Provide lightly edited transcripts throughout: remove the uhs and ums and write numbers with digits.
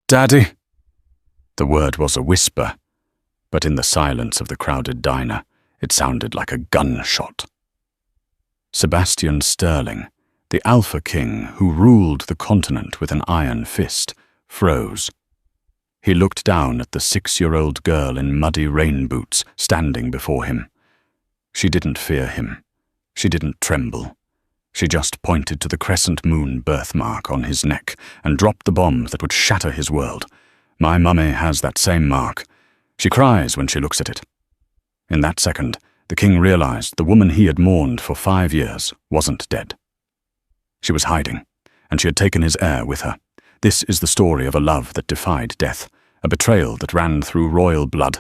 Daddy?" The word was a whisper, but in the silence of the crowded diner, it sounded like a gunshot. Sebastian Sterling, the Alpha King who ruled the continent with an iron fist, froze. He looked down at the 6-year-old girl in muddy rain boots standing before him. She didn't fear him. She didn't tremble. She just pointed to the crescent moon birthmark on his neck and dropped the bomb that would shatter his world. My mummy has that same mark. She cries when she looks at it. In that second, the king realized the woman he had mourned for 5 years wasn't dead. She was hiding, and she had taken his heir with her. This is the story of a love that defied death, a betrayal that ran through royal blood,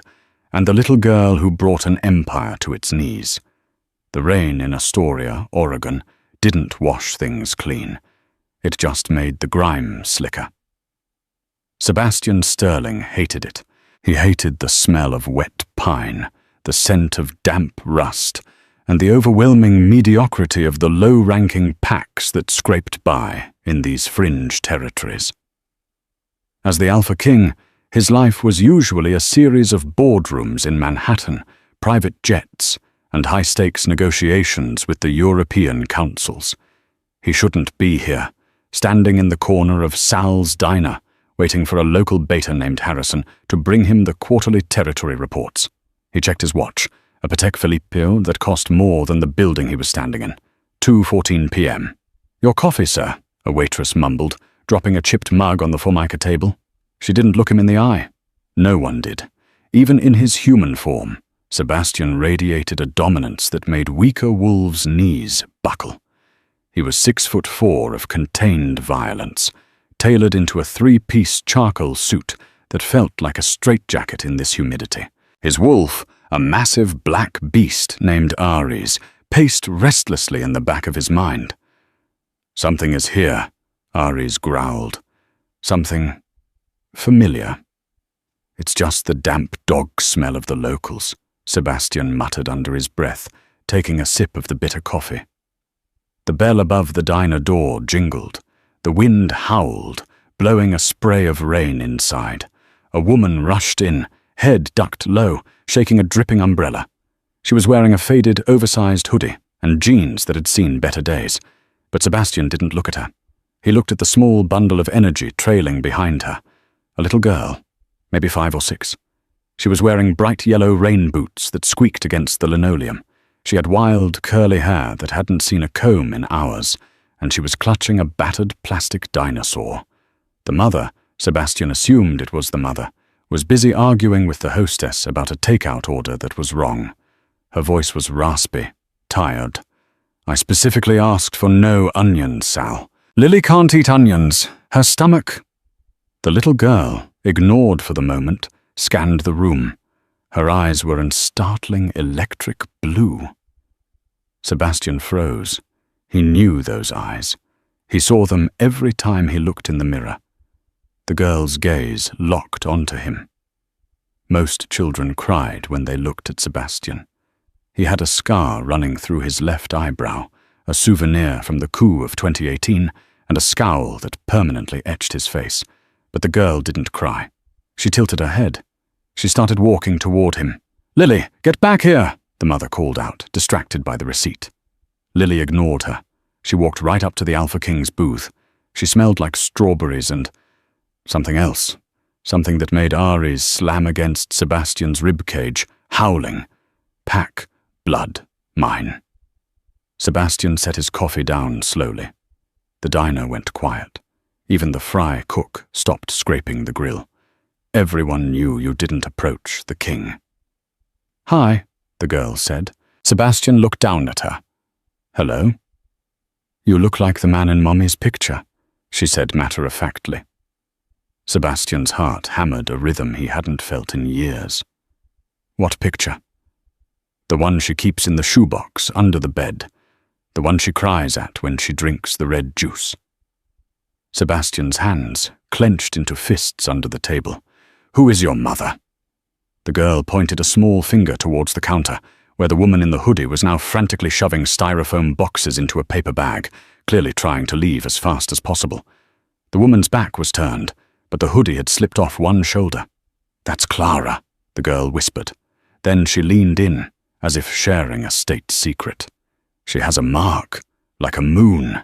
and the little girl who brought an empire to its knees. The rain in Astoria, Oregon, didn't wash things clean. It just made the grime slicker. Sebastian Sterling hated it. He hated the smell of wet pine, the scent of damp rust, and the overwhelming mediocrity of the low-ranking packs that scraped by in these fringe territories. As the Alpha King, his life was usually a series of boardrooms in Manhattan, private jets, and high-stakes negotiations with the European councils. He shouldn't be here, standing in the corner of Sal's Diner, waiting for a local beta named Harrison to bring him the quarterly territory reports. He checked his watch, a Patek Philippe that cost more than the building he was standing in. 2:14 p.m. "Your coffee, sir," a waitress mumbled, dropping a chipped mug on the Formica table. She didn't look him in the eye. No one did. Even in his human form, Sebastian radiated a dominance that made weaker wolves' knees buckle. He was 6'4" of contained violence, tailored into a 3-piece charcoal suit that felt like a straitjacket in this humidity. His wolf, a massive black beast named Ares, paced restlessly in the back of his mind. "Something is here," Ares growled. "Something familiar." "It's just the damp dog smell of the locals," Sebastian muttered under his breath, taking a sip of the bitter coffee. The bell above the diner door jingled. The wind howled, blowing a spray of rain inside. A woman rushed in, head ducked low, shaking a dripping umbrella. She was wearing a faded, oversized hoodie and jeans that had seen better days. But Sebastian didn't look at her. He looked at the small bundle of energy trailing behind her. A little girl, maybe 5 or 6. She was wearing bright yellow rain boots that squeaked against the linoleum. She had wild, curly hair that hadn't seen a comb in hours, and she was clutching a battered plastic dinosaur. The mother, Sebastian assumed it was the mother, was busy arguing with the hostess about a takeout order that was wrong. Her voice was raspy, tired. "I specifically asked for no onions, Sal. Lily can't eat onions. Her stomach—" The little girl, ignored for the moment, scanned the room. Her eyes were in startling electric blue. Sebastian froze. He knew those eyes. He saw them every time he looked in the mirror. The girl's gaze locked onto him. Most children cried when they looked at Sebastian. He had a scar running through his left eyebrow, a souvenir from the coup of 2018, and a scowl that permanently etched his face. But the girl didn't cry. She tilted her head. She started walking toward him. "Lily, get back here!" the mother called out, distracted by the receipt. Lily ignored her. She walked right up to the Alpha King's booth. She smelled like strawberries and something else. Something that made Ares slam against Sebastian's ribcage, howling. "Pack, blood, mine." Sebastian set his coffee down slowly. The diner went quiet. Even the fry cook stopped scraping the grill. Everyone knew you didn't approach the king. "Hi," the girl said. Sebastian looked down at her. "Hello?" "You look like the man in Mommy's picture," she said matter-of-factly. Sebastian's heart hammered a rhythm he hadn't felt in years. "What picture?" "The one she keeps in the shoebox under the bed. The one she cries at when she drinks the red juice." Sebastian's hands clenched into fists under the table. "Who is your mother?" The girl pointed a small finger towards the counter, where the woman in the hoodie was now frantically shoving styrofoam boxes into a paper bag, clearly trying to leave as fast as possible. The woman's back was turned, but the hoodie had slipped off one shoulder. "That's Clara," the girl whispered. Then she leaned in, as if sharing a state secret. "She has a mark, like a moon,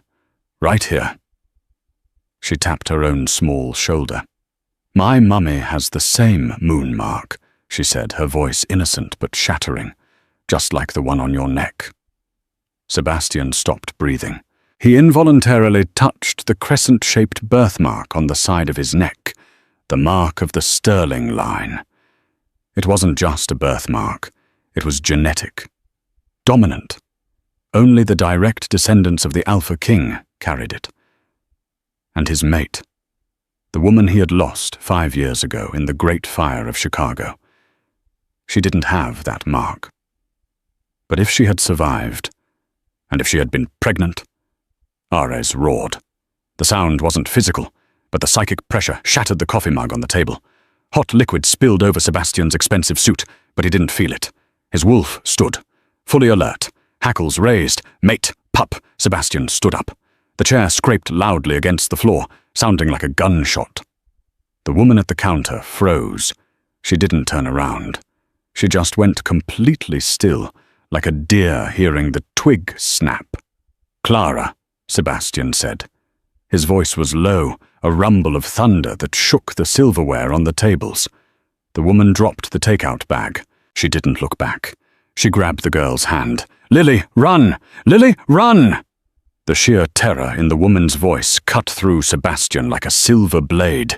right here." She tapped her own small shoulder. "My mummy has the same moon mark," she said, her voice innocent but shattering, "just like the one on your neck." Sebastian stopped breathing. He involuntarily touched the crescent-shaped birthmark on the side of his neck, the mark of the Sterling line. It wasn't just a birthmark, it was genetic. Dominant. Only the direct descendants of the Alpha King carried it. And his mate, the woman he had lost 5 years ago in the Great Fire of Chicago. She didn't have that mark. But if she had survived, and if she had been pregnant, Ares roared. The sound wasn't physical, but the psychic pressure shattered the coffee mug on the table. Hot liquid spilled over Sebastian's expensive suit, but he didn't feel it. His wolf stood, fully alert, hackles raised. "Mate, pup!" Sebastian stood up. The chair scraped loudly against the floor, sounding like a gunshot. The woman at the counter froze. She didn't turn around. She just went completely still, like a deer hearing the twig snap. "Clara," Sebastian said. His voice was low, a rumble of thunder that shook the silverware on the tables. The woman dropped the takeout bag. She didn't look back. She grabbed the girl's hand. "Lily, run! Lily, run!" The sheer terror in the woman's voice cut through Sebastian like a silver blade.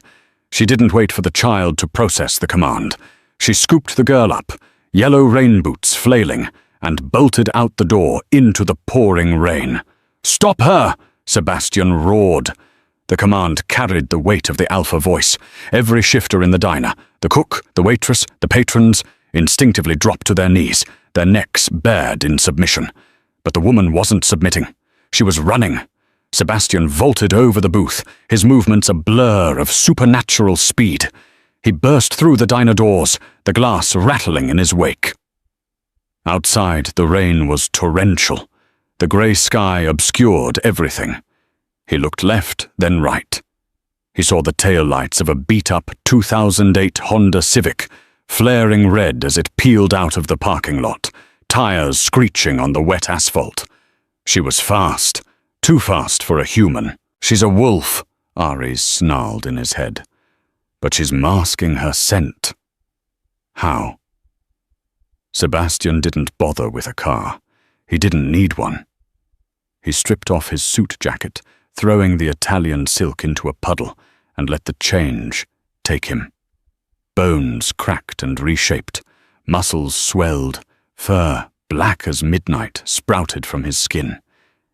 She didn't wait for the child to process the command. She scooped the girl up, yellow rain boots flailing, and bolted out the door into the pouring rain. "Stop her!" Sebastian roared. The command carried the weight of the alpha voice. Every shifter in the diner, the cook, the waitress, the patrons, instinctively dropped to their knees, their necks bared in submission. But the woman wasn't submitting. She was running. Sebastian vaulted over the booth, his movements a blur of supernatural speed. He burst through the diner doors, the glass rattling in his wake. Outside, the rain was torrential. The grey sky obscured everything. He looked left, then right. He saw the taillights of a beat-up 2008 Honda Civic, flaring red as it peeled out of the parking lot, tires screeching on the wet asphalt. She was fast, too fast for a human. "She's a wolf," Ares snarled in his head. "But she's masking her scent." How? Sebastian didn't bother with a car. He didn't need one. He stripped off his suit jacket, throwing the Italian silk into a puddle, and let the change take him. Bones cracked and reshaped, muscles swelled, fur, black as midnight, sprouted from his skin.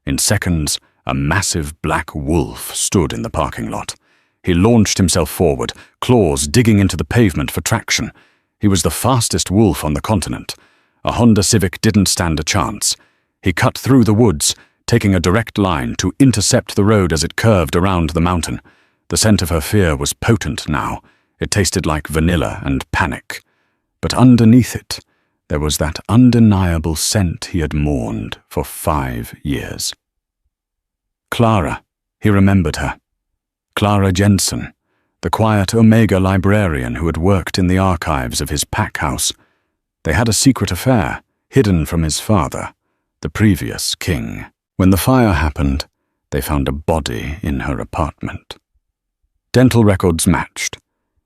In seconds, a massive black wolf stood in the parking lot. He launched himself forward, claws digging into the pavement for traction. He was the fastest wolf on the continent. A Honda Civic didn't stand a chance. He cut through the woods, taking a direct line to intercept the road as it curved around the mountain. The scent of her fear was potent now. It tasted like vanilla and panic. But underneath it, there was that undeniable scent he had mourned for 5 years. Clara, he remembered her. Clara Jensen, the quiet Omega librarian who had worked in the archives of his pack house. They had a secret affair, hidden from his father, the previous king. When the fire happened, they found a body in her apartment. Dental records matched.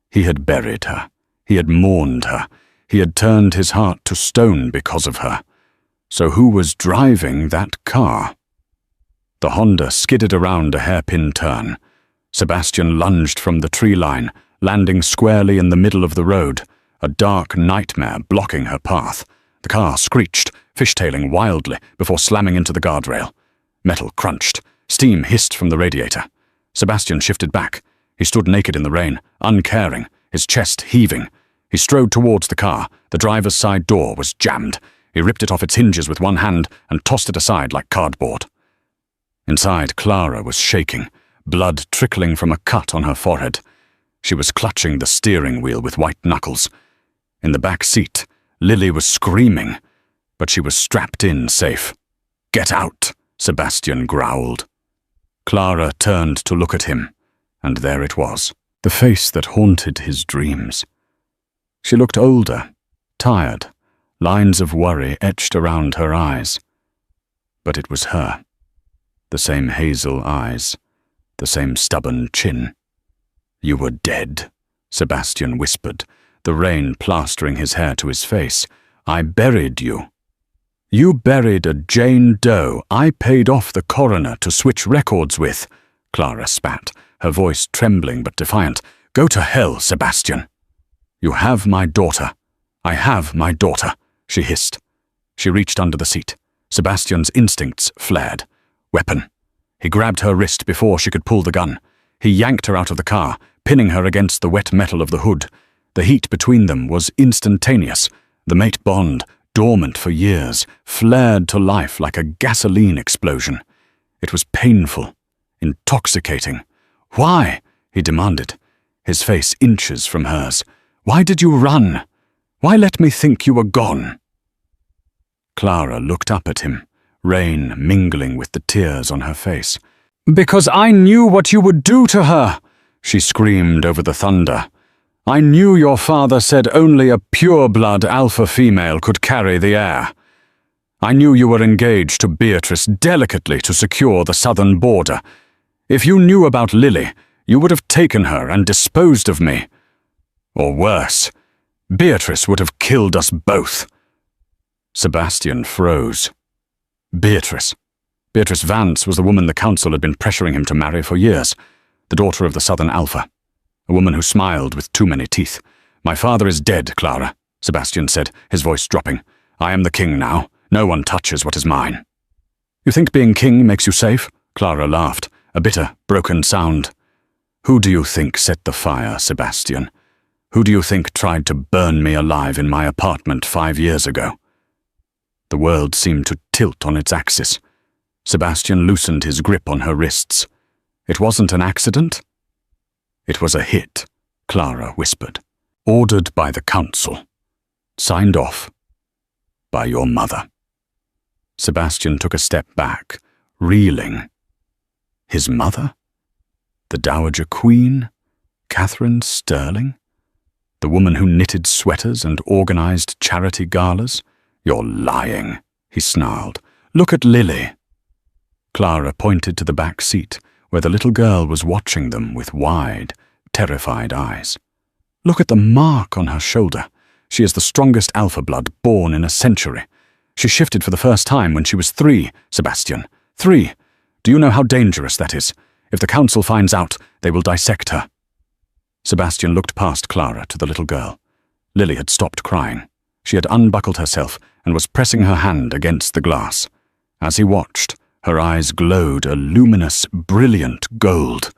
He had buried her. He had mourned her. He had turned his heart to stone because of her. So who was driving that car? The Honda skidded around a hairpin turn. Sebastian lunged from the tree line, landing squarely in the middle of the road, a dark nightmare blocking her path. The car screeched, fishtailing wildly before slamming into the guardrail. Metal crunched. Steam hissed from the radiator. Sebastian shifted back. He stood naked in the rain, uncaring, his chest heaving. He strode towards the car. The driver's side door was jammed. He ripped it off its hinges with one hand and tossed it aside like cardboard. Inside, Clara was shaking, blood trickling from a cut on her forehead. She was clutching the steering wheel with white knuckles. In the back seat, Lily was screaming, but she was strapped in safe. "Get out," Sebastian growled. Clara turned to look at him, and there it was. the face that haunted his dreams. She looked older, tired, lines of worry etched around her eyes. But it was her. The same hazel eyes, the same stubborn chin. "You were dead," Sebastian whispered, the rain plastering his hair to his face. "I buried you." "You buried a Jane Doe I paid off the coroner to switch records with," Clara spat, her voice trembling but defiant. "Go to hell, Sebastian." "You have my daughter. I have my daughter," she hissed. She reached under the seat. Sebastian's instincts flared. Weapon. He grabbed her wrist before she could pull the gun. He yanked her out of the car, pinning her against the wet metal of the hood. The heat between them was instantaneous. The mate bond, dormant for years, flared to life like a gasoline explosion. It was painful, intoxicating. "Why?" he demanded, his face inches from hers. "Why did you run? Why let me think you were gone?" Clara looked up at him, rain mingling with the tears on her face. "Because I knew what you would do to her," she screamed over the thunder. "I knew your father said only a pure-blood alpha female could carry the air. I knew you were engaged to Beatrice delicately to secure the southern border. If you knew about Lily, you would have taken her and disposed of me. Or worse, Beatrice would have killed us both." Sebastian froze. Beatrice. Beatrice Vance was the woman the council had been pressuring him to marry for years, the daughter of the Southern Alpha, a woman who smiled with too many teeth. "My father is dead, Clara," Sebastian said, his voice dropping. "I am the king now. No one touches what is mine." "You think being king makes you safe?" Clara laughed, a bitter, broken sound. "Who do you think set the fire, Sebastian? Who do you think tried to burn me alive in my apartment 5 years ago?" The world seemed to tilt on its axis. Sebastian loosened his grip on her wrists. "It wasn't an accident?" "It was a hit," Clara whispered. "Ordered by the council. Signed off by your mother." Sebastian took a step back, reeling. His mother? The Dowager Queen? Catherine Sterling? The woman who knitted sweaters and organized charity galas? "You're lying," he snarled. "Look at Lily." Clara pointed to the back seat, where the little girl was watching them with wide, terrified eyes. "Look at the mark on her shoulder. She is the strongest alpha blood born in a century. She shifted for the first time when she was 3, Sebastian. 3. Do you know how dangerous that is? If the council finds out, they will dissect her." Sebastian looked past Clara to the little girl. Lily had stopped crying. She had unbuckled herself and was pressing her hand against the glass. As he watched, her eyes glowed a luminous, brilliant gold.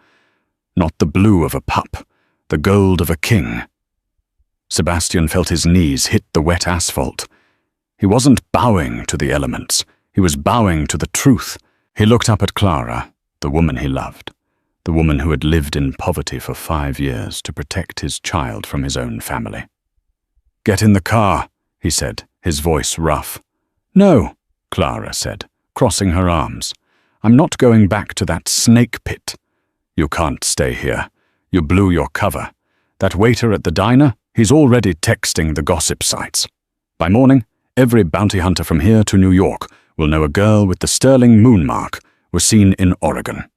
Not the blue of a pup, the gold of a king. Sebastian felt his knees hit the wet asphalt. He wasn't bowing to the elements. He was bowing to the truth. He looked up at Clara, the woman he loved, the woman who had lived in poverty for 5 years to protect his child from his own family. "Get in the car," he said, his voice rough. "No," Clara said, crossing her arms. "I'm not going back to that snake pit." "You can't stay here. You blew your cover. That waiter at the diner, he's already texting the gossip sites. By morning, every bounty hunter from here to New York will know a girl with the Sterling moon mark was seen in Oregon."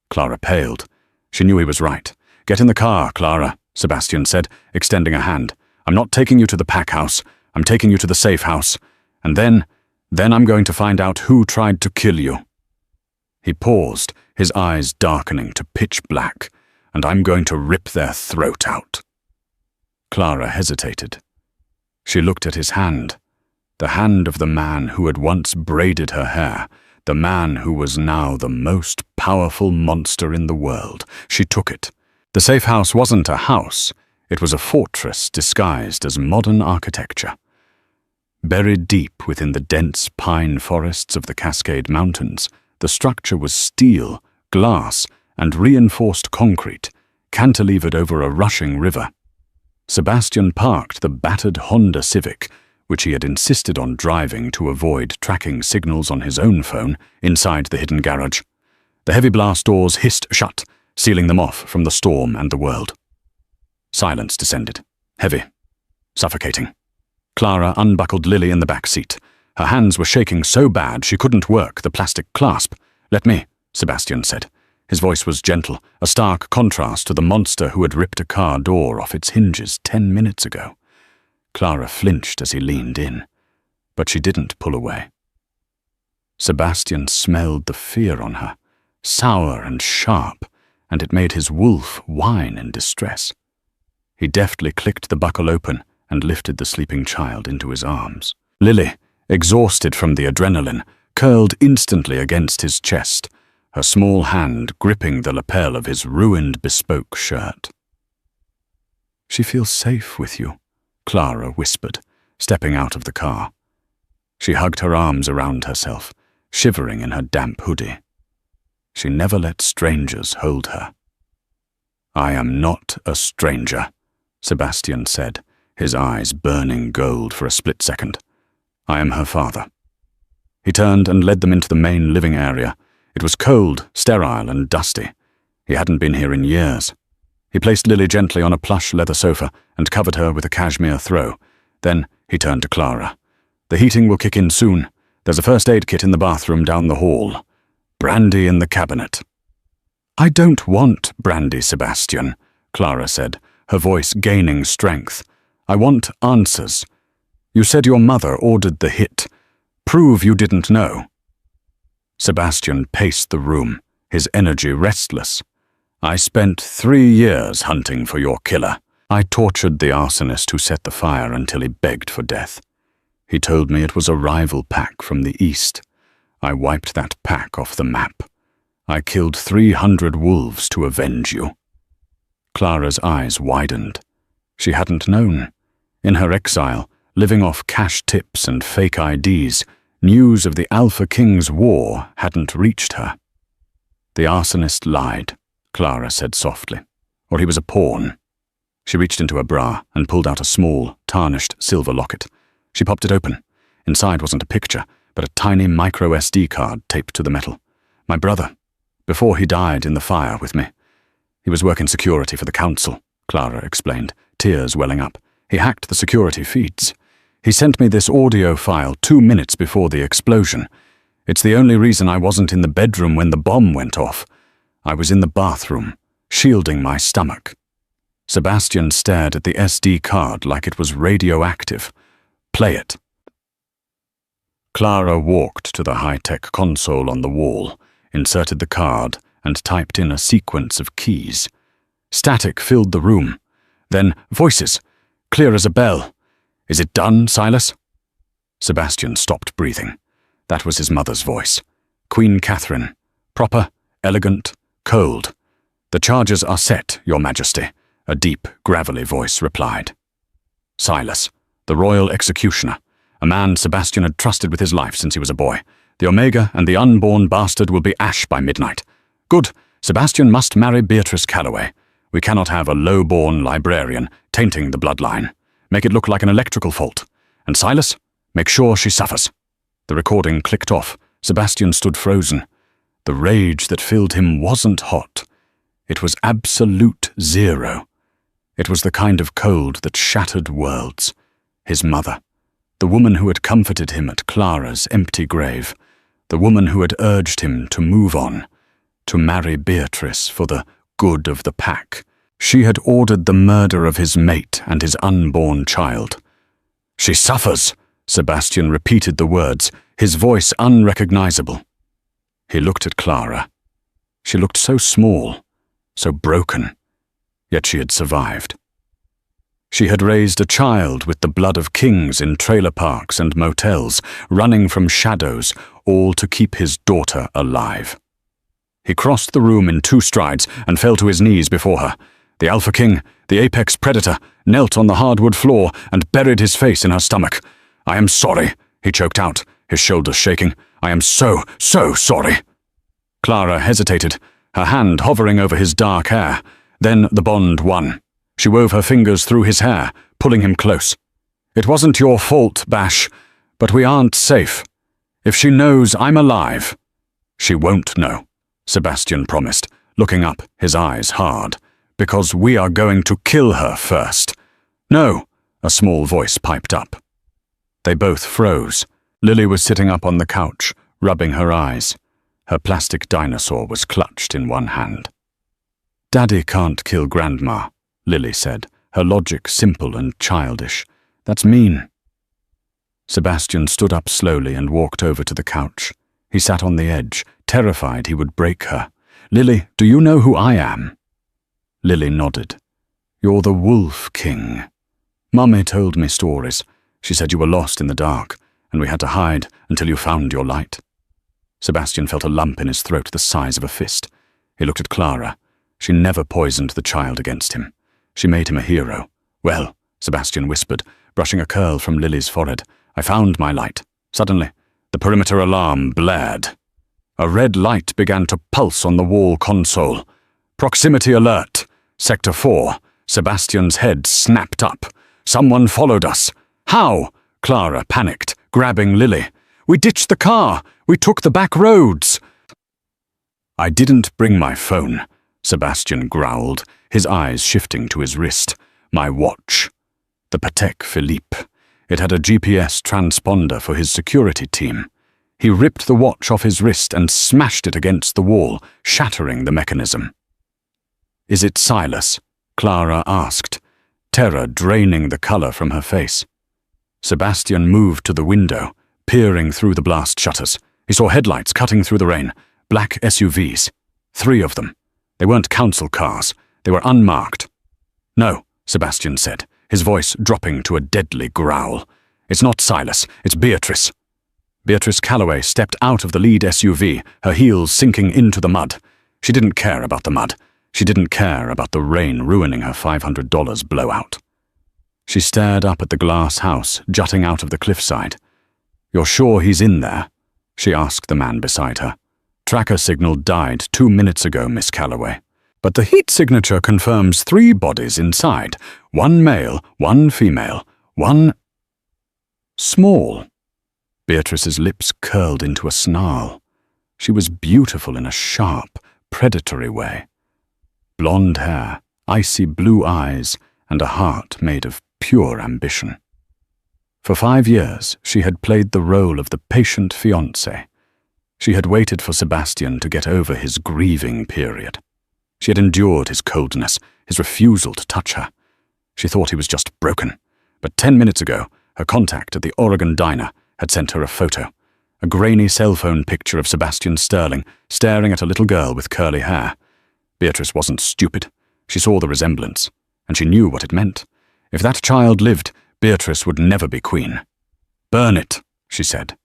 Clara paled. She knew he was right. "Get in the car, Clara," Sebastian said, extending a hand. "I'm not taking you to the pack house. I'm taking you to the safe house. And then I'm going to find out who tried to kill you." He paused, his eyes darkening to pitch black. "And I'm going to rip their throat out." Clara hesitated. She looked at his hand, the hand of the man who had once braided her hair, the man who was now the most powerful monster in the world. She took it. The safe house wasn't a house. It was a fortress disguised as modern architecture. Buried deep within the dense pine forests of the Cascade Mountains, the structure was steel, glass, and reinforced concrete, cantilevered over a rushing river. Sebastian parked the battered Honda Civic, which he had insisted on driving to avoid tracking signals on his own phone, inside the hidden garage. The heavy blast doors hissed shut, sealing them off from the storm and the world. Silence descended, heavy, suffocating. Clara unbuckled Lily in the back seat. Her hands were shaking so bad she couldn't work the plastic clasp. "Let me," Sebastian said. His voice was gentle, a stark contrast to the monster who had ripped a car door off its hinges 10 minutes ago. Clara flinched as he leaned in, but she didn't pull away. Sebastian smelled the fear on her, sour and sharp, and it made his wolf whine in distress. He deftly clicked the buckle open and lifted the sleeping child into his arms. Lily, exhausted from the adrenaline, curled instantly against his chest, her small hand gripping the lapel of his ruined bespoke shirt. "She feels safe with you," Clara whispered, stepping out of the car. She hugged her arms around herself, shivering in her damp hoodie. She never let strangers hold her. "I am not a stranger," Sebastian said, his eyes burning gold for a split second. "I am her father." He turned and led them into the main living area. It was cold, sterile, and dusty. He hadn't been here in years. He placed Lily gently on a plush leather sofa and covered her with a cashmere throw. Then he turned to Clara. "The heating will kick in soon. There's a first aid kit in the bathroom down the hall. Brandy in the cabinet." "I don't want brandy, Sebastian," Clara said, her voice gaining strength. "I want answers. You said your mother ordered the hit. Prove you didn't know." Sebastian paced the room, his energy restless. "I spent 3 years hunting for your killer. I tortured the arsonist who set the fire until he begged for death. He told me it was a rival pack from the east. I wiped that pack off the map. I killed 300 wolves to avenge you." Clara's eyes widened. She hadn't known. In her exile, living off cash tips and fake IDs, news of the Alpha King's war hadn't reached her. "The arsonist lied," Clara said softly, "or he was a pawn." She reached into her bra and pulled out a small, tarnished silver locket. She popped it open. Inside wasn't a picture, but a tiny micro SD card taped to the metal. "My brother, before he died in the fire with me. He was working security for the council," Clara explained, tears welling up. "He hacked the security feeds. He sent me this audio file 2 minutes before the explosion. It's the only reason I wasn't in the bedroom when the bomb went off. I was in the bathroom, shielding my stomach." Sebastian stared at the SD card like it was radioactive. "Play it." Clara walked to the high-tech console on the wall, inserted the card, and typed in a sequence of keys. Static filled the room. Then voices, clear as a bell. "Is it done, Silas?" Sebastian stopped breathing. That was his mother's voice. Queen Catherine. Proper, elegant, cold. "The charges are set, Your Majesty," a deep, gravelly voice replied. Silas, the royal executioner, a man Sebastian had trusted with his life since he was a boy. "The Omega and the unborn bastard will be ash by midnight." "Good. Sebastian must marry Beatrice Calloway. We cannot have a low-born librarian tainting the bloodline. Make it look like an electrical fault. And Silas, make sure she suffers." The recording clicked off. Sebastian stood frozen. The rage that filled him wasn't hot. It was absolute zero. It was the kind of cold that shattered worlds. His mother. The woman who had comforted him at Clara's empty grave. The woman who had urged him to move on. To marry Beatrice for the good of the pack. She had ordered the murder of his mate and his unborn child. "She suffers," Sebastian repeated the words, his voice unrecognizable. He looked at Clara. She looked so small, so broken, yet she had survived. She had raised a child with the blood of kings in trailer parks and motels, running from shadows, all to keep his daughter alive. He crossed the room in 2 strides and fell to his knees before her. The Alpha King, the apex predator, knelt on the hardwood floor and buried his face in her stomach. "I am sorry," he choked out, his shoulders shaking. "I am so sorry." Clara hesitated, her hand hovering over his dark hair. Then the bond won. She wove her fingers through his hair, pulling him close. "It wasn't your fault, Bash, but we aren't safe. If she knows I'm alive—" "She won't know," Sebastian promised, looking up, his eyes hard. "Because we are going to kill her first." "No," a small voice piped up. They both froze. Lily was sitting up on the couch, rubbing her eyes. Her plastic dinosaur was clutched in one hand. "Daddy can't kill Grandma," Lily said, her logic simple and childish. "That's mean." Sebastian stood up slowly and walked over to the couch. He sat on the edge, terrified he would break her. "Lily, do you know who I am?" Lily nodded. "You're the Wolf King. Mummy told me stories. She said you were lost in the dark, and we had to hide until you found your light." Sebastian felt a lump in his throat the size of a fist. He looked at Clara. She never poisoned the child against him. She made him a hero. "Well," Sebastian whispered, brushing a curl from Lily's forehead, "I found my light." Suddenly, the perimeter alarm blared. A red light began to pulse on the wall console. "Proximity alert. Sector 4. Sebastian's head snapped up. Someone followed us." "How?" Clara panicked, grabbing Lily. "We ditched the car. We took the back roads." "I didn't bring my phone," Sebastian growled, his eyes shifting to his wrist. "My watch. The Patek Philippe. It had a GPS transponder for his security team." He ripped the watch off his wrist and smashed it against the wall, shattering the mechanism. "Is it Silas?" Clara asked, terror draining the color from her face. Sebastian moved to the window, peering through the blast shutters. He saw headlights cutting through the rain, black SUVs. 3 of them. They weren't council cars. They were unmarked. "No," Sebastian said, his voice dropping to a deadly growl. "It's not Silas. It's Beatrice." Beatrice Calloway stepped out of the lead SUV, her heels sinking into the mud. She didn't care about the mud. She didn't care about the rain ruining her $500 blowout. She stared up at the glass house jutting out of the cliffside. "You're sure he's in there?" she asked the man beside her. "Tracker signal died 2 minutes ago, Miss Calloway. But the heat signature confirms 3 bodies inside. 1 male, 1 female, 1... small." Beatrice's lips curled into a snarl. She was beautiful in a sharp, predatory way. Blonde hair, icy blue eyes, and a heart made of pure ambition. For 5 years, she had played the role of the patient fiancé. She had waited for Sebastian to get over his grieving period. She had endured his coldness, his refusal to touch her. She thought he was just broken. But 10 minutes ago, her contact at the Oregon diner had sent her a photo. A grainy cell phone picture of Sebastian Sterling staring at a little girl with curly hair. Beatrice wasn't stupid. She saw the resemblance, and she knew what it meant. If that child lived, Beatrice would never be queen. "Burn it," she said.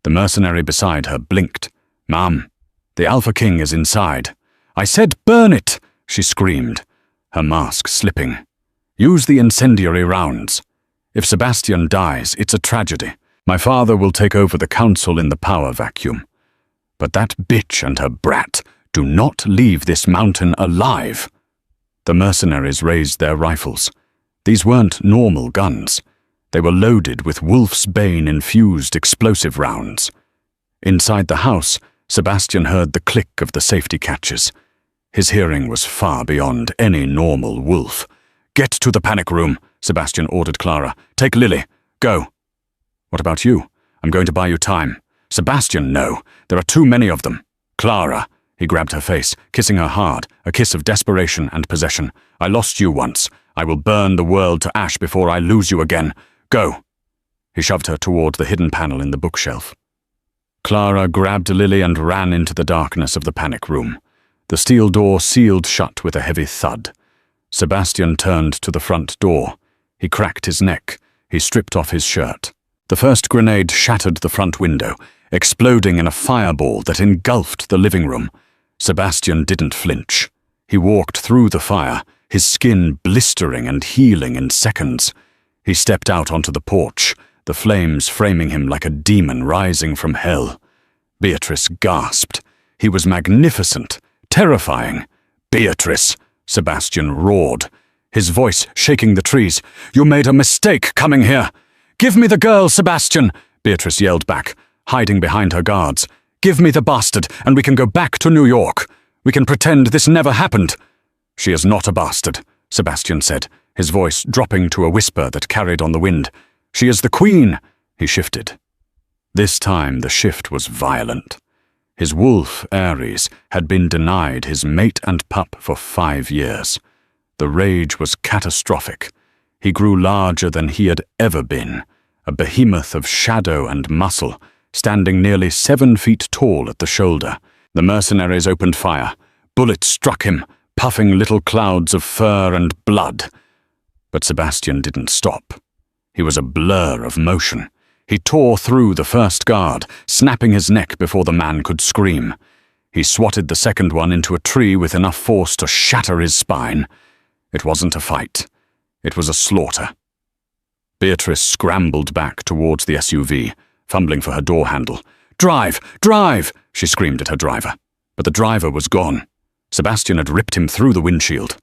The mercenary beside her blinked. "Ma'am, the Alpha King is inside." "I said burn it," she screamed, her mask slipping. "Use the incendiary rounds. If Sebastian dies, it's a tragedy. My father will take over the council in the power vacuum. But that bitch and her brat do not leave this mountain alive." The mercenaries raised their rifles. These weren't normal guns. They were loaded with Wolf's Bane-infused explosive rounds. Inside the house, Sebastian heard the click of the safety catches. His hearing was far beyond any normal wolf. "Get to the panic room," Sebastian ordered Clara. "Take Lily. Go." "What about you? I'm going to buy you time." "Sebastian, no. There are too many of them." "Clara." He grabbed her face, kissing her hard, a kiss of desperation and possession. "I lost you once. I will burn the world to ash before I lose you again. Go." He shoved her toward the hidden panel in the bookshelf. Clara grabbed Lily and ran into the darkness of the panic room. The steel door sealed shut with a heavy thud. Sebastian turned to the front door. He cracked his neck. He stripped off his shirt. The first grenade shattered the front window, exploding in a fireball that engulfed the living room. Sebastian didn't flinch. He walked through the fire, his skin blistering and healing in seconds. He stepped out onto the porch, the flames framing him like a demon rising from hell. Beatrice gasped. He was magnificent, terrifying. "Beatrice!" Sebastian roared, his voice shaking the trees. "You made a mistake coming here." "Give me the girl, Sebastian!" Beatrice yelled back, hiding behind her guards. "Give me the bastard, and we can go back to New York. We can pretend this never happened." "She is not a bastard," Sebastian said, his voice dropping to a whisper that carried on the wind. "She is the queen." He shifted. This time the shift was violent. His wolf, Ares, had been denied his mate and pup for 5 years. The rage was catastrophic. He grew larger than he had ever been, a behemoth of shadow and muscle, standing nearly 7 feet tall at the shoulder. The mercenaries opened fire. Bullets struck him, puffing little clouds of fur and blood. But Sebastian didn't stop. He was a blur of motion. He tore through the first guard, snapping his neck before the man could scream. He swatted the second one into a tree with enough force to shatter his spine. It wasn't a fight. It was a slaughter. Beatrice scrambled back towards the SUV, fumbling for her door handle. "Drive! Drive!" she screamed at her driver. But the driver was gone. Sebastian had ripped him through the windshield.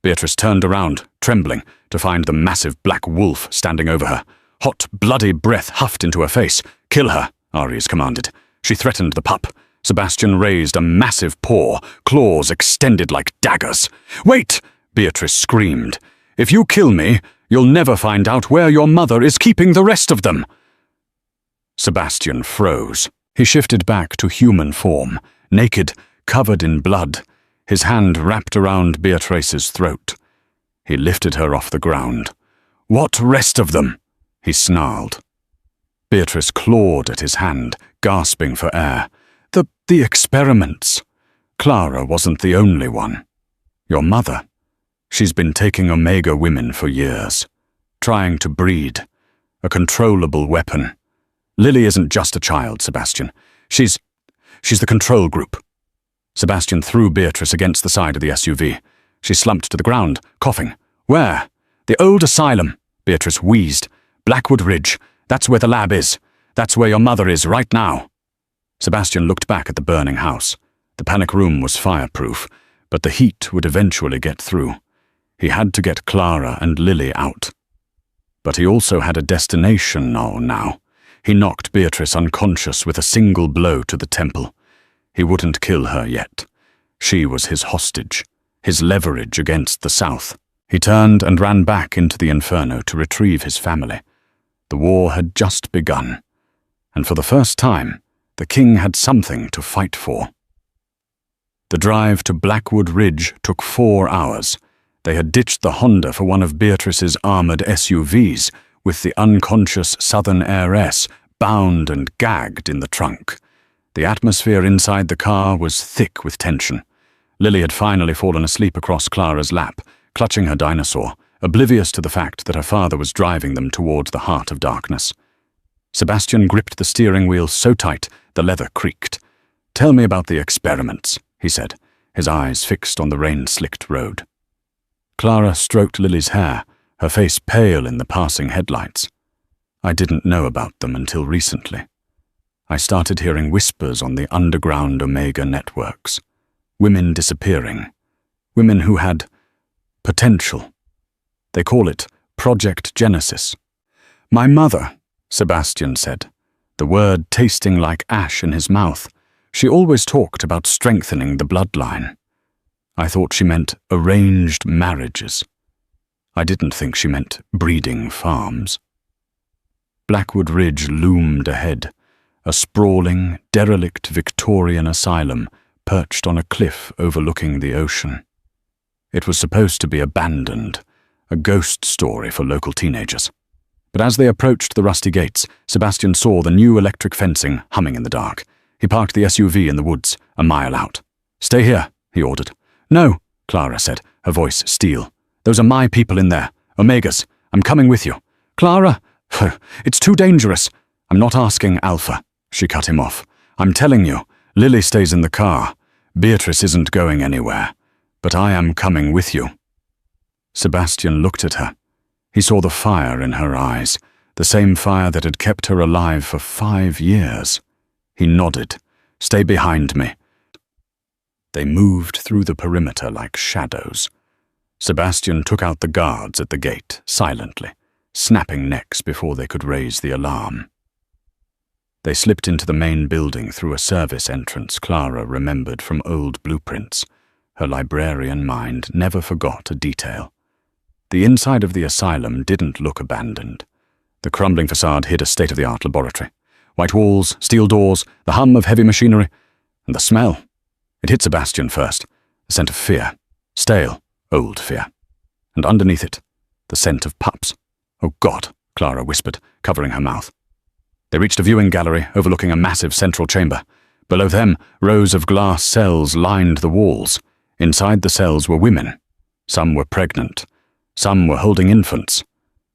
Beatrice turned around, trembling, to find the massive black wolf standing over her. Hot, bloody breath huffed into her face. "Kill her," Ares commanded. She threatened the pup. Sebastian raised a massive paw, claws extended like daggers. "Wait!" Beatrice screamed. "If you kill me, you'll never find out where your mother is keeping the rest of them." Sebastian froze. He shifted back to human form, naked, covered in blood, his hand wrapped around Beatrice's throat. He lifted her off the ground. "What rest of them?" he snarled. Beatrice clawed at his hand, gasping for air. The experiments. Clara wasn't the only one. Your mother. She's been taking Omega women for years, trying to breed. A controllable weapon. Lily isn't just a child, Sebastian. She's the control group." Sebastian threw Beatrice against the side of the SUV. She slumped to the ground, coughing. "Where?" "The old asylum," Beatrice wheezed. "Blackwood Ridge. That's where the lab is. That's where your mother is right now." Sebastian looked back at the burning house. The panic room was fireproof, but the heat would eventually get through. He had to get Clara and Lily out. But he also had a destination now. He knocked Beatrice unconscious with a single blow to the temple. He wouldn't kill her yet. She was his hostage, his leverage against the South. He turned and ran back into the inferno to retrieve his family. The war had just begun, and for the first time, the king had something to fight for. The drive to Blackwood Ridge took 4 hours. They had ditched the Honda for one of Beatrice's armored SUVs, with the unconscious southern heiress bound and gagged in the trunk. The atmosphere inside the car was thick with tension. Lily had finally fallen asleep across Clara's lap, clutching her dinosaur, oblivious to the fact that her father was driving them towards the heart of darkness. Sebastian gripped the steering wheel so tight the leather creaked. "Tell me about the experiments," he said, his eyes fixed on the rain-slicked road. Clara stroked Lily's hair, her face pale in the passing headlights. "I didn't know about them until recently. I started hearing whispers on the underground Omega networks. Women disappearing. Women who had potential. They call it Project Genesis." "My mother," Sebastian said, the word tasting like ash in his mouth. "She always talked about strengthening the bloodline. I thought she meant arranged marriages. I didn't think she meant breeding farms." Blackwood Ridge loomed ahead, a sprawling, derelict Victorian asylum perched on a cliff overlooking the ocean. It was supposed to be abandoned, a ghost story for local teenagers. But as they approached the rusty gates, Sebastian saw the new electric fencing humming in the dark. He parked the SUV in the woods, a mile out. "Stay here," he ordered. "No," Clara said, her voice steel. "Those are my people in there. Omegas. I'm coming with you." "Clara, it's too dangerous." "I'm not asking, Alpha," she cut him off. "I'm telling you, Lily stays in the car. Beatrice isn't going anywhere. But I am coming with you." Sebastian looked at her. He saw the fire in her eyes, the same fire that had kept her alive for 5 years. He nodded. "Stay behind me." They moved through the perimeter like shadows. Sebastian took out the guards at the gate, silently, snapping necks before they could raise the alarm. They slipped into the main building through a service entrance Clara remembered from old blueprints. Her librarian mind never forgot a detail. The inside of the asylum didn't look abandoned. The crumbling facade hid a state-of-the-art laboratory. White walls, steel doors, the hum of heavy machinery, and the smell. It hit Sebastian first, the scent of fear. Stale, old fear. And underneath it, the scent of pups. "Oh God," Clara whispered, covering her mouth. They reached a viewing gallery overlooking a massive central chamber. Below them, rows of glass cells lined the walls. Inside the cells were women. Some were pregnant. Some were holding infants.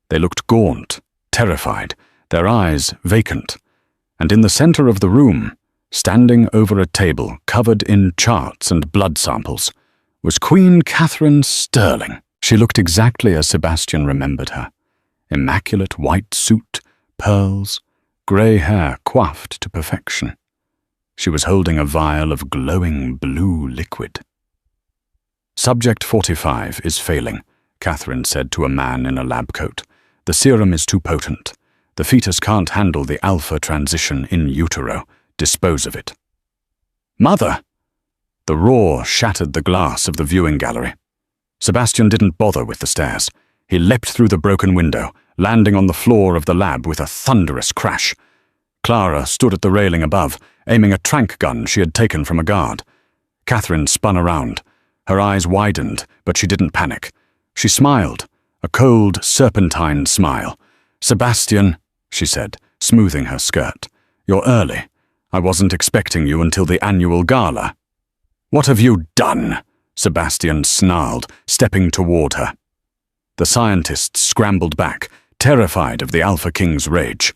They looked gaunt, terrified, their eyes vacant. And in the center of the room, standing over a table covered in charts and blood samples, was Queen Catherine Sterling. She looked exactly as Sebastian remembered her. Immaculate white suit, pearls, grey hair coiffed to perfection. She was holding a vial of glowing blue liquid. "Subject 45 is failing," Catherine said to a man in a lab coat. "The serum is too potent. The fetus can't handle the alpha transition in utero. Dispose of it." "Mother!" The roar shattered the glass of the viewing gallery. Sebastian didn't bother with the stairs. He leapt through the broken window, landing on the floor of the lab with a thunderous crash. Clara stood at the railing above, aiming a tranq gun she had taken from a guard. Catherine spun around. Her eyes widened, but she didn't panic. She smiled, a cold, serpentine smile. "Sebastian," she said, smoothing her skirt, "you're early. I wasn't expecting you until the annual gala." "What have you done?" Sebastian snarled, stepping toward her. The scientists scrambled back, terrified of the Alpha King's rage.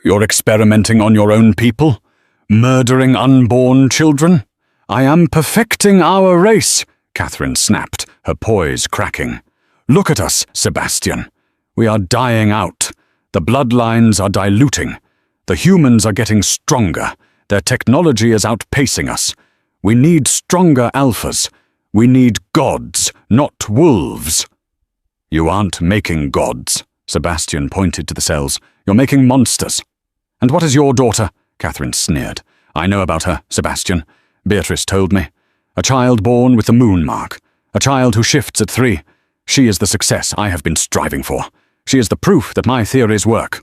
"You're experimenting on your own people? Murdering unborn children? I am perfecting our race," Catherine snapped, her poise cracking. "Look at us, Sebastian. We are dying out. The bloodlines are diluting. The humans are getting stronger. Their technology is outpacing us. We need stronger alphas. We need gods, not wolves." "You aren't making gods," Sebastian pointed to the cells. "You're making monsters." "And what is your daughter?" Catherine sneered. "I know about her, Sebastian. Beatrice told me. A child born with the moon mark. A child who shifts at 3. She is the success I have been striving for. She is the proof that my theories work."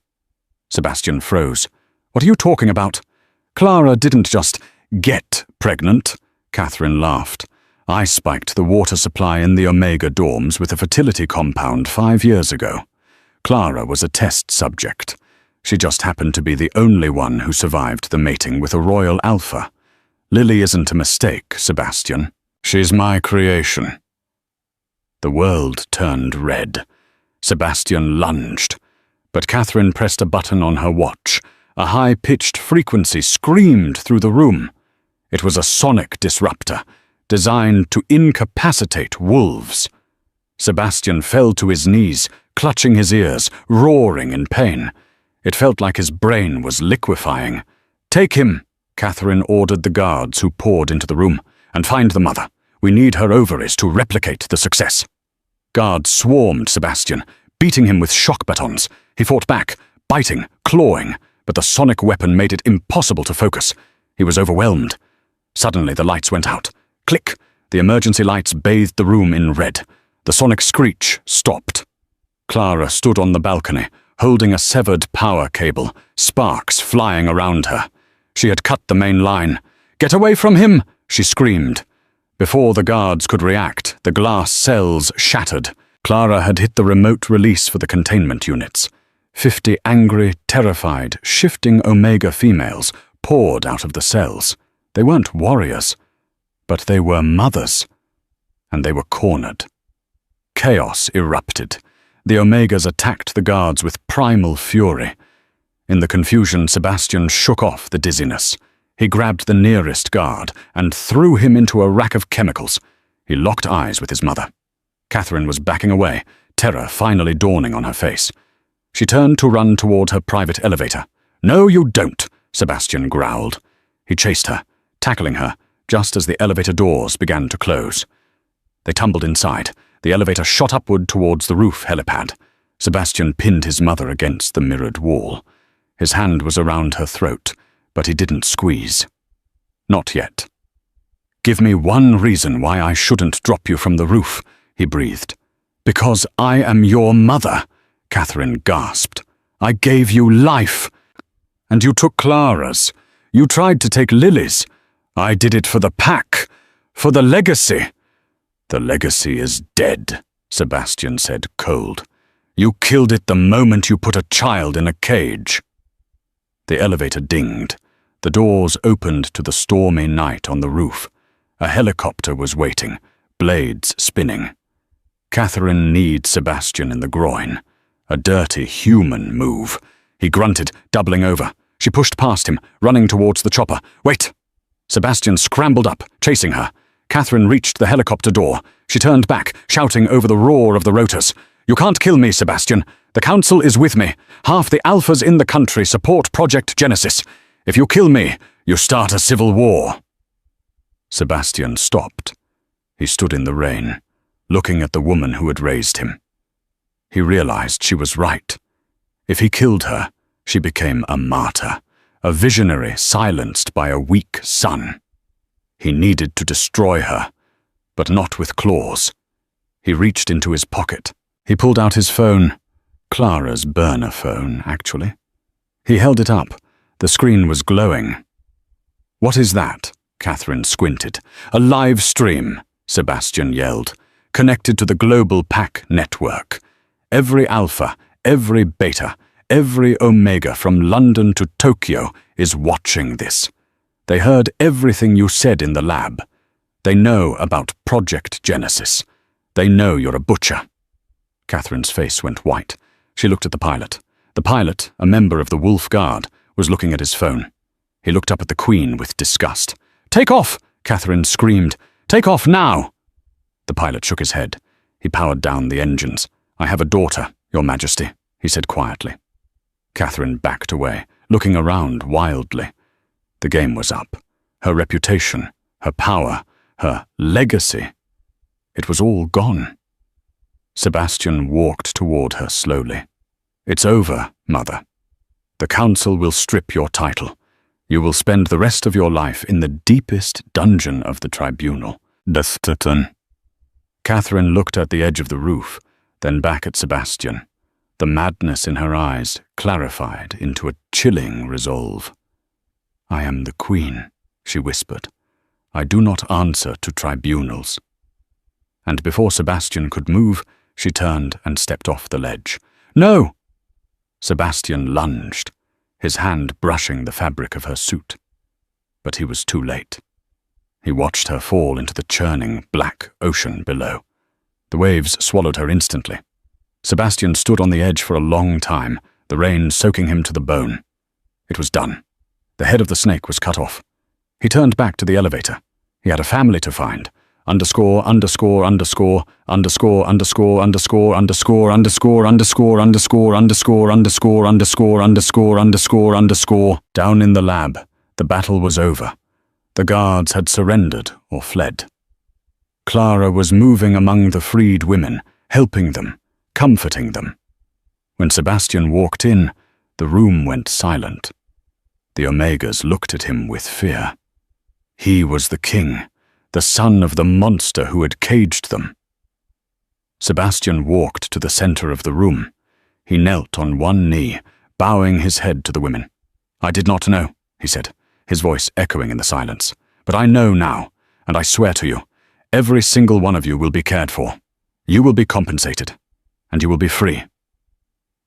Sebastian froze. "What are you talking about?" "Clara didn't just get pregnant," Catherine laughed. "I spiked the water supply in the Omega dorms with a fertility compound 5 years ago. Clara was a test subject. She just happened to be the only one who survived the mating with a royal alpha. Lily isn't a mistake, Sebastian. She's my creation." The world turned red. Sebastian lunged. But Catherine pressed a button on her watch. A high-pitched frequency screamed through the room. It was a sonic disruptor, designed to incapacitate wolves. Sebastian fell to his knees, clutching his ears, roaring in pain. It felt like his brain was liquefying. "Take him," Catherine ordered the guards who poured into the room, "and find the mother. We need her ovaries to replicate the success." Guards swarmed Sebastian, beating him with shock batons. He fought back, biting, clawing, but the sonic weapon made it impossible to focus. He was overwhelmed. Suddenly the lights went out. Click! The emergency lights bathed the room in red. The sonic screech stopped. Clara stood on the balcony, holding a severed power cable, sparks flying around her. She had cut the main line. "Get away from him!" she screamed. Before the guards could react, the glass cells shattered. Clara had hit the remote release for the containment units. 50 angry, terrified, shifting Omega females poured out of the cells. They weren't warriors, but they were mothers, and they were cornered. Chaos erupted. The Omegas attacked the guards with primal fury. In the confusion, Sebastian shook off the dizziness. He grabbed the nearest guard and threw him into a rack of chemicals. He locked eyes with his mother. Catherine was backing away, terror finally dawning on her face. She turned to run toward her private elevator. "No, you don't," Sebastian growled. He chased her, tackling her, just as the elevator doors began to close. They tumbled inside. The elevator shot upward towards the roof helipad. Sebastian pinned his mother against the mirrored wall. His hand was around her throat, but he didn't squeeze. Not yet. "Give me one reason why I shouldn't drop you from the roof," he breathed. "Because I am your mother," Catherine gasped. "I gave you life. And you took Clara's. You tried to take Lily's. I did it for the pack, for the legacy." "The legacy is dead," Sebastian said, cold. "You killed it the moment you put a child in a cage." The elevator dinged. The doors opened to the stormy night on the roof. A helicopter was waiting, blades spinning. Catherine kneed Sebastian in the groin. A dirty human move. He grunted, doubling over. She pushed past him, running towards the chopper. "Wait!" Sebastian scrambled up, chasing her. Catherine reached the helicopter door. She turned back, shouting over the roar of the rotors. "You can't kill me, Sebastian. The Council is with me. Half the Alphas in the country support Project Genesis. If you kill me, you start a civil war." Sebastian stopped. He stood in the rain, looking at the woman who had raised him. He realized she was right. If he killed her, she became a martyr, a visionary silenced by a weak son. He needed to destroy her, but not with claws. He reached into his pocket. He pulled out his phone. Clara's burner phone, actually. He held it up. The screen was glowing. "What is that?" Catherine squinted. "A live stream," Sebastian yelled, "connected to the global pack network. Every alpha, every beta, every omega from London to Tokyo is watching this. They heard everything you said in the lab. They know about Project Genesis. They know you're a butcher." Catherine's face went white. She looked at the pilot. The pilot, a member of the Wolf Guard, was looking at his phone. He looked up at the Queen with disgust. "Take off!" Catherine screamed. "Take off now!" The pilot shook his head. He powered down the engines. "I have a daughter, Your Majesty," he said quietly. Catherine backed away, looking around wildly. The game was up. Her reputation, her power, her legacy. It was all gone. Sebastian walked toward her slowly. "It's over, Mother. The Council will strip your title. You will spend the rest of your life in the deepest dungeon of the Tribunal. Deathton." Catherine looked at the edge of the roof, then back at Sebastian. The madness in her eyes clarified into a chilling resolve. "I am the Queen," she whispered. "I do not answer to tribunals." And before Sebastian could move, she turned and stepped off the ledge. "No!" Sebastian lunged, his hand brushing the fabric of her suit. But he was too late. He watched her fall into the churning black ocean below. The waves swallowed her instantly. Sebastian stood on the edge for a long time, the rain soaking him to the bone. It was done. The head of the snake was cut off. He turned back to the elevator. He had a family to find. Underscore, underscore, underscore, underscore, underscore, underscore, underscore, underscore, underscore, underscore, underscore, underscore, underscore, underscore, underscore, underscore. Down in the lab, the battle was over. The guards had surrendered or fled. Clara was moving among the freed women, helping them, comforting them. When Sebastian walked in, the room went silent. The Omegas looked at him with fear. He was the king, the son of the monster who had caged them. Sebastian walked to the center of the room. He knelt on one knee, bowing his head to the women. "I did not know," he said, his voice echoing in the silence. "But I know now, and I swear to you, every single one of you will be cared for. You will be compensated, and you will be free."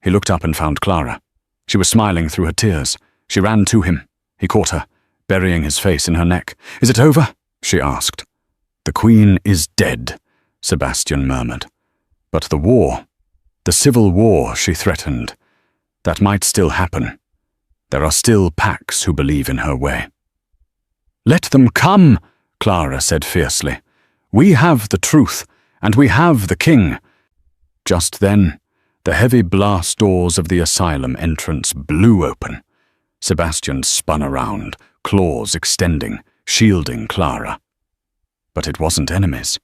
He looked up and found Clara. She was smiling through her tears. She ran to him. He caught her, burying his face in her neck. "Is it over?" she asked. "The Queen is dead," Sebastian murmured. "But the war, the civil war she threatened, that might still happen. There are still packs who believe in her way." "Let them come," Clara said fiercely. "We have the truth, and we have the king." Just then, the heavy blast doors of the asylum entrance blew open. Sebastian spun around, claws extending, shielding Clara. But it wasn't enemies.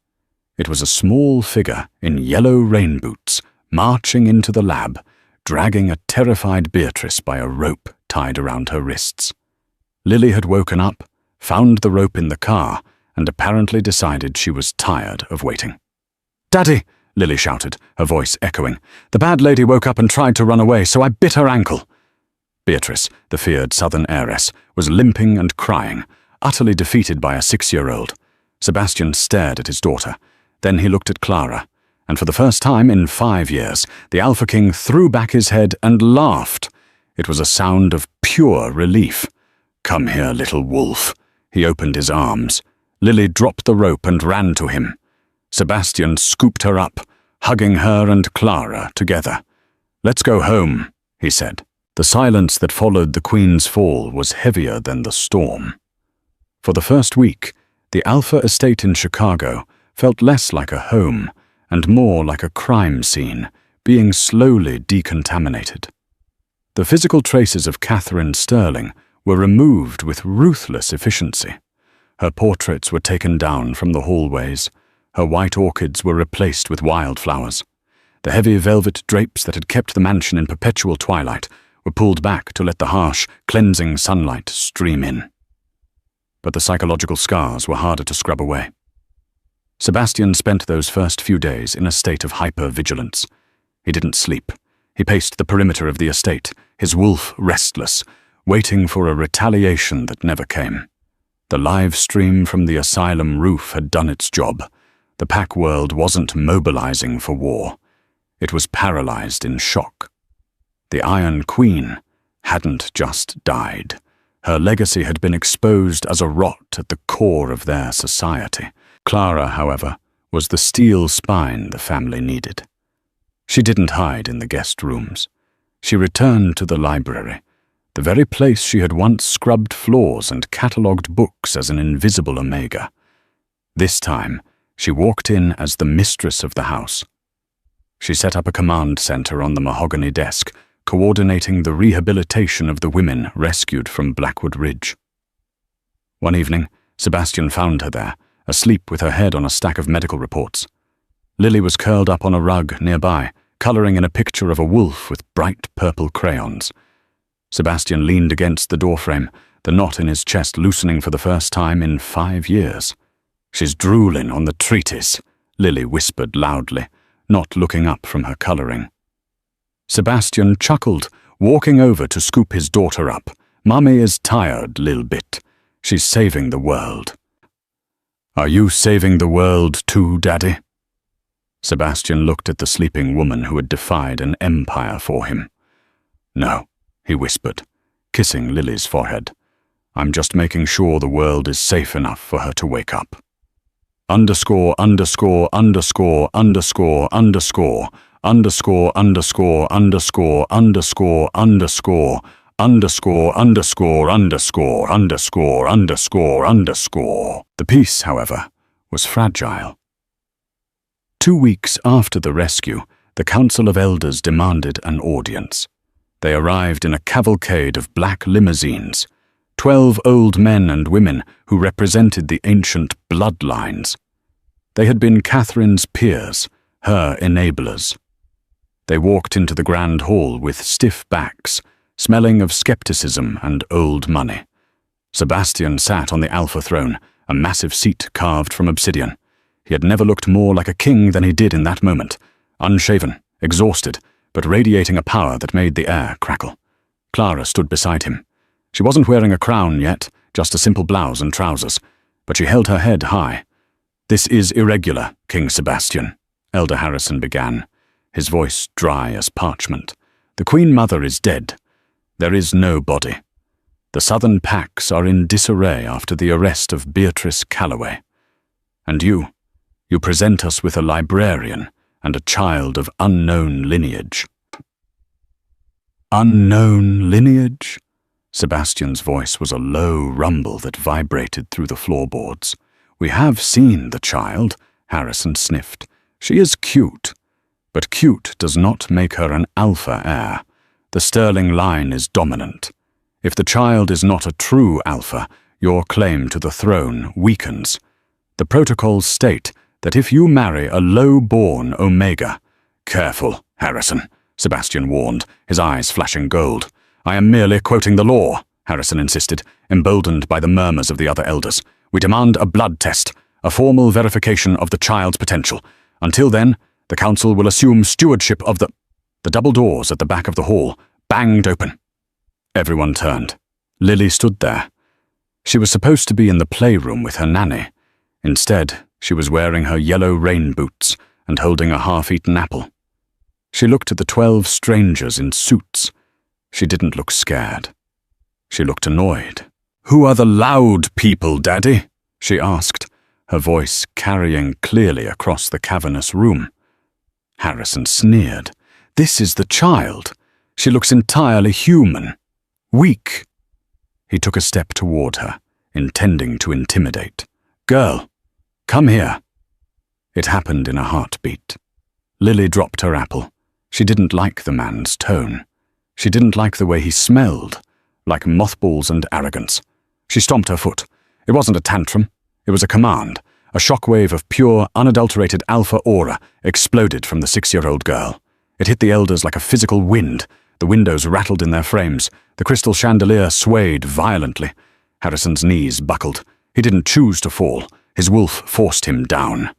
It was a small figure in yellow rain boots, marching into the lab, dragging a terrified Beatrice by a rope tied around her wrists. Lily had woken up, found the rope in the car, and apparently decided she was tired of waiting. "Daddy!" Lily shouted, her voice echoing. "The bad lady woke up and tried to run away, so I bit her ankle." Beatrice, the feared southern heiress, was limping and crying, utterly defeated by a 6-year-old. Sebastian stared at his daughter. Then he looked at Clara, and for the first time in 5 years, the Alpha King threw back his head and laughed. It was a sound of pure relief. "Come here, little wolf." He opened his arms. Lily dropped the rope and ran to him. Sebastian scooped her up, hugging her and Clara together. "Let's go home," he said. The silence that followed the Queen's fall was heavier than the storm. For the first week, the Alpha estate in Chicago felt less like a home and more like a crime scene, being slowly decontaminated. The physical traces of Catherine Sterling were removed with ruthless efficiency. Her portraits were taken down from the hallways. Her white orchids were replaced with wildflowers. The heavy velvet drapes that had kept the mansion in perpetual twilight were pulled back to let the harsh, cleansing sunlight stream in. But the psychological scars were harder to scrub away. Sebastian spent those first few days in a state of hyper-vigilance. He didn't sleep. He paced the perimeter of the estate, his wolf restless, waiting for a retaliation that never came. The live stream from the asylum roof had done its job. The pack world wasn't mobilizing for war. It was paralyzed in shock. The Iron Queen hadn't just died. Her legacy had been exposed as a rot at the core of their society. Clara, however, was the steel spine the family needed. She didn't hide in the guest rooms. She returned to the library, the very place she had once scrubbed floors and catalogued books as an invisible omega. This time, she walked in as the mistress of the house. She set up a command center on the mahogany desk, coordinating the rehabilitation of the women rescued from Blackwood Ridge. One evening, Sebastian found her there, asleep with her head on a stack of medical reports. Lily was curled up on a rug nearby, coloring in a picture of a wolf with bright purple crayons. Sebastian leaned against the doorframe, the knot in his chest loosening for the first time in 5 years. "She's drooling on the treatise," Lily whispered loudly, not looking up from her coloring. Sebastian chuckled, walking over to scoop his daughter up. "Mummy is tired, lil bit. She's saving the world." "Are you saving the world too, Daddy?" Sebastian looked at the sleeping woman who had defied an empire for him. "No," he whispered, kissing Lily's forehead. "I'm just making sure the world is safe enough for her to wake up." Underscore, underscore, underscore, underscore, underscore, underscore, underscore, underscore, underscore, underscore, underscore, underscore, underscore, underscore, underscore, underscore. The peace, however, was fragile. 2 weeks after the rescue, the Council of Elders demanded an audience. They arrived in a cavalcade of black limousines, 12 old men and women who represented the ancient bloodlines. They had been Catherine's peers, her enablers. They walked into the grand hall with stiff backs, smelling of skepticism and old money. Sebastian sat on the Alpha throne, a massive seat carved from obsidian. He had never looked more like a king than he did in that moment, unshaven, exhausted, but radiating a power that made the air crackle. Clara stood beside him. She wasn't wearing a crown yet, just a simple blouse and trousers, but she held her head high. "This is irregular, King Sebastian," Elder Harrison began, his voice dry as parchment. "The Queen Mother is dead. There is no body. The Southern Packs are in disarray after the arrest of Beatrice Calloway. And you present us with a librarian and a child of unknown lineage." "Unknown lineage?" Sebastian's voice was a low rumble that vibrated through the floorboards. "We have seen the child," Harrison sniffed. "She is cute, but cute does not make her an alpha heir. The Sterling line is dominant. If the child is not a true alpha, your claim to the throne weakens. The protocols state that if you marry a low-born omega—" "Careful, Harrison," Sebastian warned, his eyes flashing gold. "I am merely quoting the law," Harrison insisted, emboldened by the murmurs of the other elders. "We demand a blood test, a formal verification of the child's potential. Until then, the council will assume stewardship of the—" The double doors at the back of the hall banged open. Everyone turned. Lily stood there. She was supposed to be in the playroom with her nanny. Instead, she was wearing her yellow rain boots and holding a half-eaten apple. She looked at the 12 strangers in suits. She didn't look scared. She looked annoyed. "Who are the loud people, Daddy?" she asked, her voice carrying clearly across the cavernous room. Harrison sneered. "This is the child. She looks entirely human. Weak." He took a step toward her, intending to intimidate. "Girl, come here." It happened in a heartbeat. Lily dropped her apple. She didn't like the man's tone. She didn't like the way he smelled, like mothballs and arrogance. She stomped her foot. It wasn't a tantrum. It was a command. A shockwave of pure, unadulterated alpha aura exploded from the 6-year-old girl. It hit the elders like a physical wind. The windows rattled in their frames. The crystal chandelier swayed violently. Harrison's knees buckled. He didn't choose to fall. His wolf forced him down.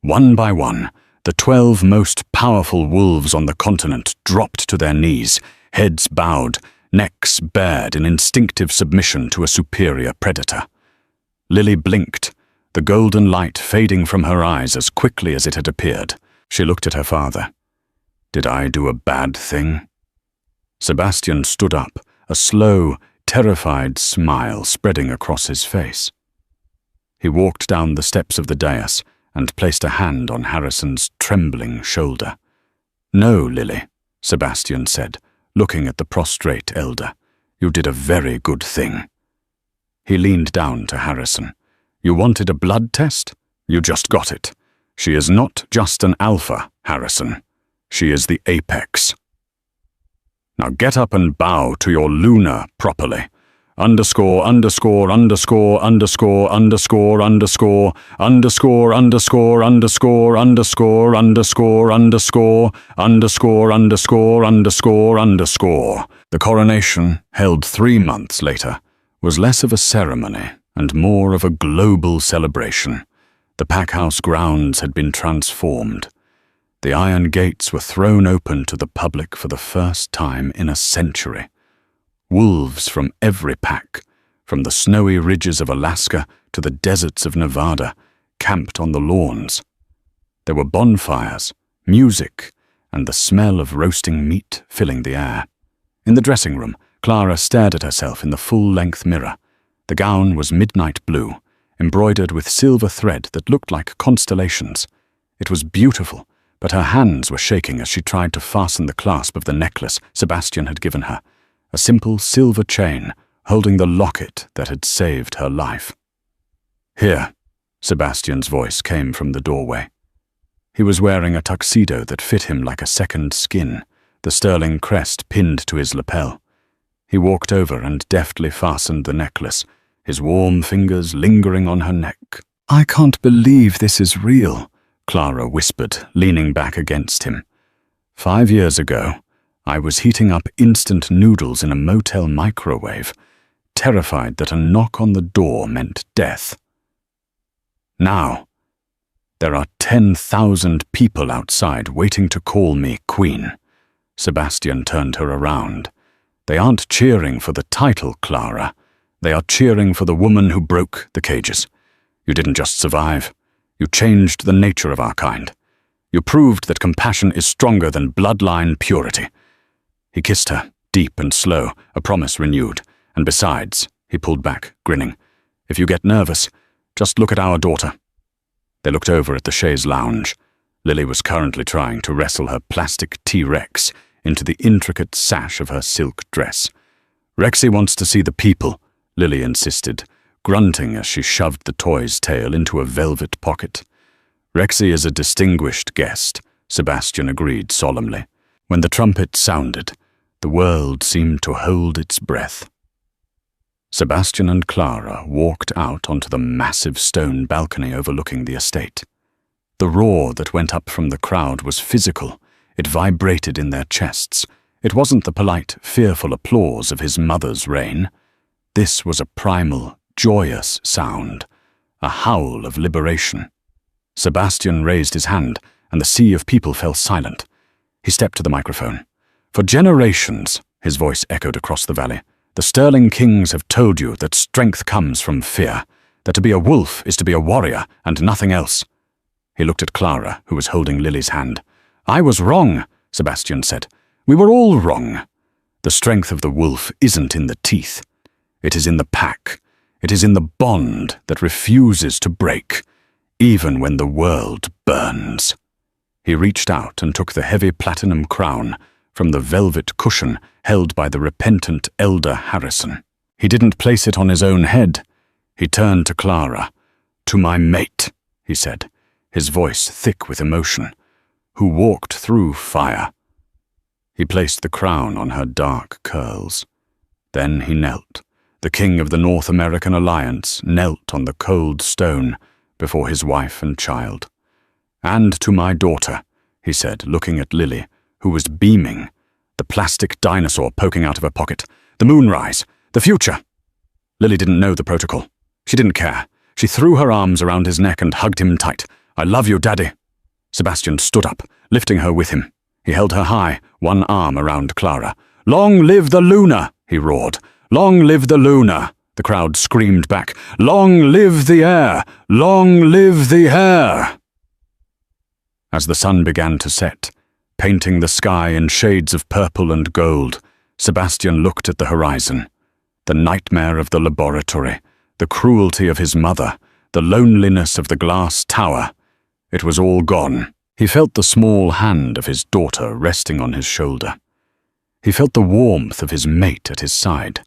One by one, the 12 most powerful wolves on the continent dropped to their knees, heads bowed, necks bared in instinctive submission to a superior predator. Lily blinked, the golden light fading from her eyes as quickly as it had appeared. She looked at her father. "Did I do a bad thing?" Sebastian stood up, a slow, terrified smile spreading across his face. He walked down the steps of the dais and placed a hand on Harrison's trembling shoulder. "No, Lily," Sebastian said, looking at the prostrate elder. "You did a very good thing." He leaned down to Harrison. "You wanted a blood test? You just got it. She is not just an alpha, Harrison. She is the apex. Now get up and bow to your Luna properly. Underscore, underscore, underscore, underscore, underscore, underscore, underscore, underscore, underscore, underscore, underscore, underscore, underscore, underscore, underscore, underscore. The coronation, held 3 months later, was less of a ceremony and more of a global celebration. The packhouse grounds had been transformed. The iron gates were thrown open to the public for the first time in a century. Wolves from every pack, from the snowy ridges of Alaska to the deserts of Nevada, camped on the lawns. There were bonfires, music, and the smell of roasting meat filling the air. In the dressing room, Clara stared at herself in the full-length mirror. The gown was midnight blue, embroidered with silver thread that looked like constellations. It was beautiful, but her hands were shaking as she tried to fasten the clasp of the necklace Sebastian had given her, a simple silver chain holding the locket that had saved her life. "Here," Sebastian's voice came from the doorway. He was wearing a tuxedo that fit him like a second skin, the sterling crest pinned to his lapel. He walked over and deftly fastened the necklace, his warm fingers lingering on her neck. "I can't believe this is real," Clara whispered, leaning back against him. 5 years ago, I was heating up instant noodles in a motel microwave, terrified that a knock on the door meant death. Now, there are 10,000 people outside waiting to call me queen. Sebastian turned her around. They aren't cheering for the title, Clara. They are cheering for the woman who broke the cages. You didn't just survive. You changed the nature of our kind. You proved that compassion is stronger than bloodline purity. He kissed her, deep and slow, a promise renewed. And besides, he pulled back, grinning, if you get nervous, just look at our daughter. They looked over at the chaise lounge. Lily was currently trying to wrestle her plastic T-Rex into the intricate sash of her silk dress. Rexy wants to see the people, Lily insisted, grunting as she shoved the toy's tail into a velvet pocket. Rexy is a distinguished guest, Sebastian agreed solemnly. When the trumpet sounded, the world seemed to hold its breath. Sebastian and Clara walked out onto the massive stone balcony overlooking the estate. The roar that went up from the crowd was physical. It vibrated in their chests. It wasn't the polite, fearful applause of his mother's reign. This was a primal, joyous sound, a howl of liberation. Sebastian raised his hand, and the sea of people fell silent. He stepped to the microphone. "For generations," his voice echoed across the valley, "the Sterling kings have told you that strength comes from fear, that to be a wolf is to be a warrior and nothing else." He looked at Clara, who was holding Lily's hand. "I was wrong," Sebastian said. "We were all wrong. The strength of the wolf isn't in the teeth. It is in the pack. It is in the bond that refuses to break, even when the world burns." He reached out and took the heavy platinum crown from the velvet cushion held by the repentant elder Harrison. He didn't place it on his own head. He turned to Clara. "To my mate," he said, his voice thick with emotion, "who walked through fire." He placed the crown on her dark curls. Then he knelt. The king of the North American Alliance knelt on the cold stone before his wife and child. "And to my daughter," he said, looking at Lily, who was beaming, the plastic dinosaur poking out of her pocket. "The moonrise, the future." Lily didn't know the protocol. She didn't care. She threw her arms around his neck and hugged him tight. "I love you, Daddy." Sebastian stood up, lifting her with him. He held her high, one arm around Clara. "Long live the Luna!" he roared. "Long live the Luna!" The crowd screamed back. "Long live the air! Long live the air!" As the sun began to set, painting the sky in shades of purple and gold, Sebastian looked at the horizon. The nightmare of the laboratory, the cruelty of his mother, the loneliness of the glass tower. It was all gone. He felt the small hand of his daughter resting on his shoulder. He felt the warmth of his mate at his side.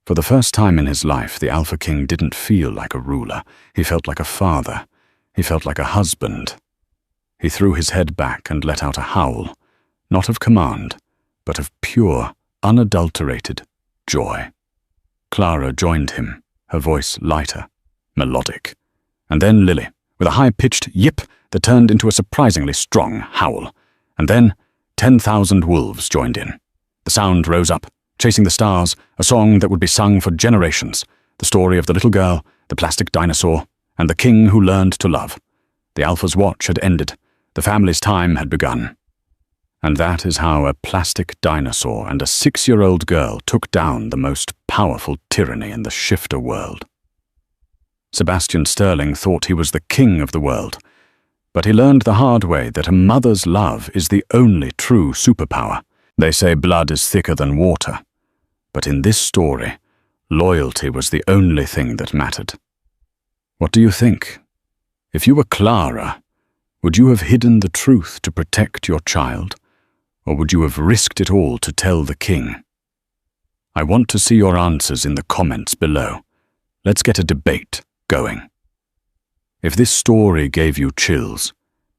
For the first time in his life, the Alpha King didn't feel like a ruler. He felt like a father. He felt like a husband. He threw his head back and let out a howl, not of command, but of pure, unadulterated joy. Clara joined him, her voice lighter, melodic. And then Lily, with a high-pitched yip that turned into a surprisingly strong howl. And then 10,000 wolves joined in. The sound rose up, chasing the stars, a song that would be sung for generations, the story of the little girl, the plastic dinosaur, and the king who learned to love. The Alpha's watch had ended. The family's time had begun. And that is how a plastic dinosaur and a 6-year-old girl took down the most powerful tyranny in the shifter world. Sebastian Sterling thought he was the king of the world, but he learned the hard way that a mother's love is the only true superpower. They say blood is thicker than water, but in this story, loyalty was the only thing that mattered. What do you think? If you were Clara, would you have hidden the truth to protect your child, or would you have risked it all to tell the king? I want to see your answers in the comments below. Let's get a debate going. If this story gave you chills,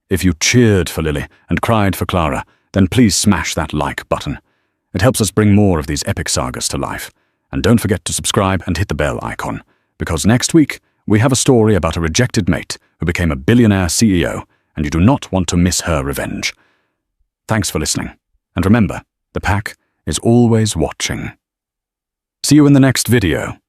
if you cheered for Lily and cried for Clara, then please smash that like button. It helps us bring more of these epic sagas to life. And don't forget to subscribe and hit the bell icon, because next week we have a story about a rejected mate who became a billionaire CEO, and you do not want to miss her revenge. Thanks for listening, and remember, the pack is always watching. See you in the next video.